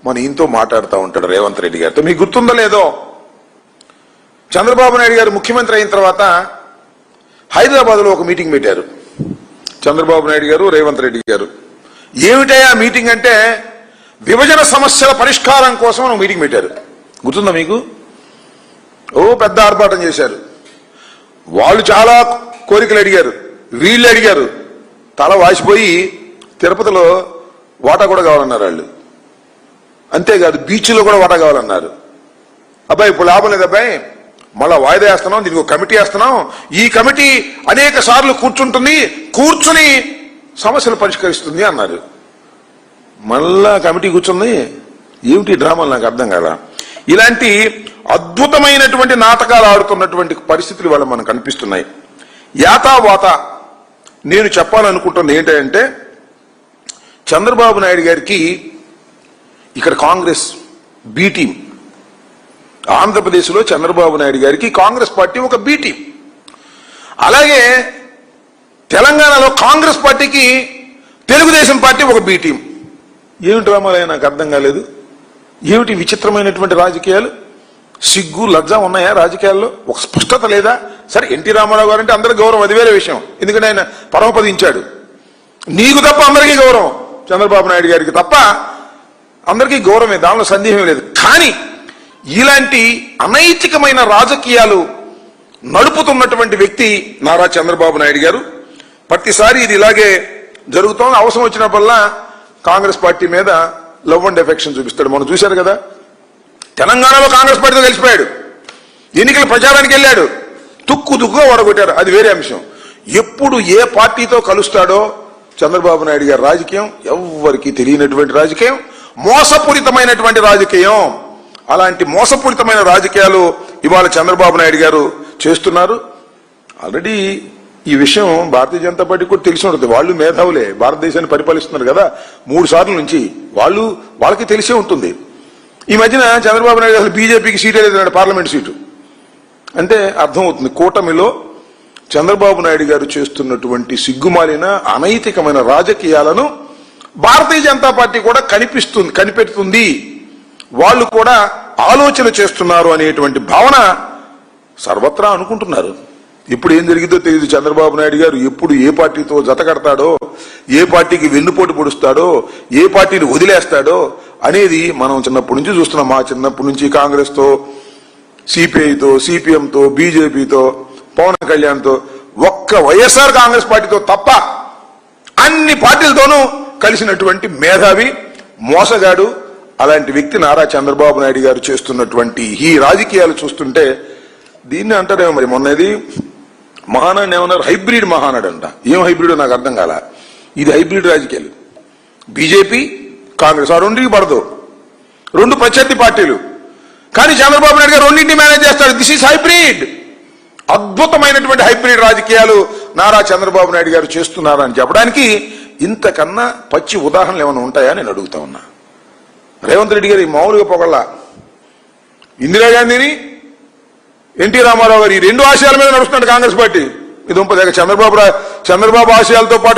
మన ఈయనతో మాట్లాడుతూ ఉంటాడు రేవంత్ రెడ్డి గారితో. మీకు గుర్తుందో లేదో, చంద్రబాబు నాయుడు గారు ముఖ్యమంత్రి అయిన తర్వాత హైదరాబాద్లో ఒక మీటింగ్ పెట్టారు చంద్రబాబు నాయుడు గారు, రేవంత్ రెడ్డి గారు. ఏమిటయ్యా మీటింగ్ అంటే, విభజన సమస్యల పరిష్కారం కోసం ఒక మీటింగ్ పెట్టారు. గుర్తుందా మీకు? ఓ పెద్ద ఆర్భాటం చేశారు. వాళ్ళు చాలా కోరికలు అడిగారు, వీళ్ళు అడిగారు. తల వాసిపోయి తిరుపతిలో వాటా కూడా కావాలన్నారు వాళ్ళు. అంతేకాదు బీచ్లో కూడా వాటా కావాలన్నారు. అబ్బాయి ఇప్పుడు లాభం లేదు అబ్బాయి, మళ్ళా వాయిదా వేస్తున్నాం, దీనికి ఒక కమిటీ వేస్తున్నాం. ఈ కమిటీ అనేక సార్లు కూర్చుంటుంది, కూర్చుని సమస్యలు పరిష్కరిస్తుంది అన్నారు. మళ్ళా కమిటీ కూర్చుంది. ఏమిటి డ్రామాలు నాకు అర్థం కాల. ఇలాంటి అద్భుతమైనటువంటి నాటకాలు ఆడుతున్నటువంటి పరిస్థితులు వాళ్ళ మనకు కనిపిస్తున్నాయి. యాతావాత నేను చెప్పాలనుకుంటున్నది ఏంటంటే, చంద్రబాబు నాయుడు గారికి ఇక్కడ కాంగ్రెస్ బి టీం, ఆంధ్రప్రదేశ్లో చంద్రబాబు నాయుడు గారికి కాంగ్రెస్ పార్టీ ఒక బి టీం. అలాగే తెలంగాణలో కాంగ్రెస్ పార్టీకి తెలుగుదేశం పార్టీ ఒక బి టీం. ఏమిటి రామాలయ నాకు అర్థం కాలేదు. ఏమిటి విచిత్రమైనటువంటి రాజకీయాలు? సిగ్గు లజ్జ ఉన్నాయా రాజకీయాల్లో? ఒక స్పష్టత లేదా? సరే, ఎన్టీ రామారావు గారు అంటే అందరికీ గౌరవం, అది వేరే విషయం. ఎందుకంటే ఆయన పరమపదించాడు. నీకు తప్ప అందరికీ గౌరవం, చంద్రబాబు నాయుడు గారికి తప్ప అందరికీ గౌరవమే, దానిలో సందేహం లేదు. కానీ ఇలాంటి అనైతికమైన రాజకీయాలు నడుపుతున్నటువంటి వ్యక్తి నారా చంద్రబాబు నాయుడు గారు. ప్రతిసారి ఇది ఇలాగే జరుగుతోంది. అవసరం వచ్చినప్పుడల్లా కాంగ్రెస్ పార్టీ మీద లవ్ అండ్ ఎఫెక్షన్ చూపిస్తాడు. మనం చూశారు కదా, తెలంగాణలో కాంగ్రెస్ పార్టీతో కలిసిపోయాడు, ఎన్నికల ప్రచారానికి వెళ్ళాడు, తుక్కుగా ఓడగొట్టారు, అది వేరే అంశం. ఎప్పుడు ఏ పార్టీతో కలుస్తాడో చంద్రబాబు నాయుడు గారి రాజకీయం ఎవ్వరికీ తెలియనటువంటి రాజకీయం, మోసపూరితమైనటువంటి రాజకీయం. అలాంటి మోసపూరితమైన రాజకీయాలు ఇవాళ చంద్రబాబు నాయుడు గారు చేస్తున్నారు. ఆల్రెడీ ఈ విషయం భారతీయ జనతా పార్టీ కూడా తెలిసి ఉంటుంది. వాళ్ళు మేధావులే, భారతదేశాన్ని పరిపాలిస్తున్నారు కదా 3 సార్లు నుంచి, వాళ్ళకి తెలిసే ఉంటుంది. ఈ మధ్యన చంద్రబాబు నాయుడు అసలు బీజేపీకి సీటే లేదన్నాడు, పార్లమెంట్ సీటు. అంటే అర్థమవుతుంది, కూటమిలో చంద్రబాబు నాయుడు గారు చేస్తున్నటువంటి సిగ్గుమాలిన అనైతికమైన రాజకీయాలను భారతీయ జనతా పార్టీ కూడా కనిపెడుతుంది, వాళ్ళు కూడా ఆలోచన చేస్తున్నారు అనేటువంటి భావన సర్వత్రా అనుకుంటున్నారు. ఇప్పుడు ఏం జరిగిందో తెలియదు. చంద్రబాబు నాయుడు గారు ఎప్పుడు ఏ పార్టీతో జత కడతాడో, ఏ పార్టీకి వెన్నుపోటు పొడుస్తాడో, ఏ పార్టీని వదిలేస్తాడో అనేది మనం చిన్నప్పటి నుంచి చూస్తున్నాం. మా చిన్నప్పటి నుంచి కాంగ్రెస్తో, సిపిఐతో, సిపిఎంతో, బీజేపీతో, పవన్ కళ్యాణ్తో, ఒక్క వైఎస్ఆర్ కాంగ్రెస్ పార్టీతో తప్ప అన్ని పార్టీలతోనూ కలిసినటువంటి మేధావి, మోసగాడు అలాంటి వ్యక్తి నారా చంద్రబాబు నాయుడు గారు చేస్తున్నటువంటి ఈ రాజకీయాలు చూస్తుంటే దీన్ని అంటారేమో మరి. మొన్నది మహానాడు ఏమన్నారు, హైబ్రిడ్ మహానాడు అంట. ఏం హైబ్రిడ్ నాకు అర్థం కాల. ఇది హైబ్రిడ్ రాజకీయాలు. బీజేపీ, కాంగ్రెస్, ఆ రెండింటికి పడదు, 2 ప్రత్యర్థి పార్టీలు. కానీ చంద్రబాబు నాయుడు గారు రెండింటిని మేనేజ్ చేస్తాడు. This is hybrid. అద్భుతమైనటువంటి హైబ్రిడ్ రాజకీయాలు నారా చంద్రబాబు నాయుడు గారు చేస్తున్నారని చెప్పడానికి ఇంతకన్నా పచ్చి ఉదాహరణలు ఏమైనా ఉంటాయా నేను అడుగుతా ఉన్నా. రేవంత్ రెడ్డి గారు మామూలుగా పొగళ్ళ, ఇందిరాగాంధీని, ఎన్టీ రామారావు గారు ఈ 2 ఆశయాల మీద నడుస్తున్నాడు కాంగ్రెస్ పార్టీ. ఇది చంద్రబాబు ఆశయాలతో పాటు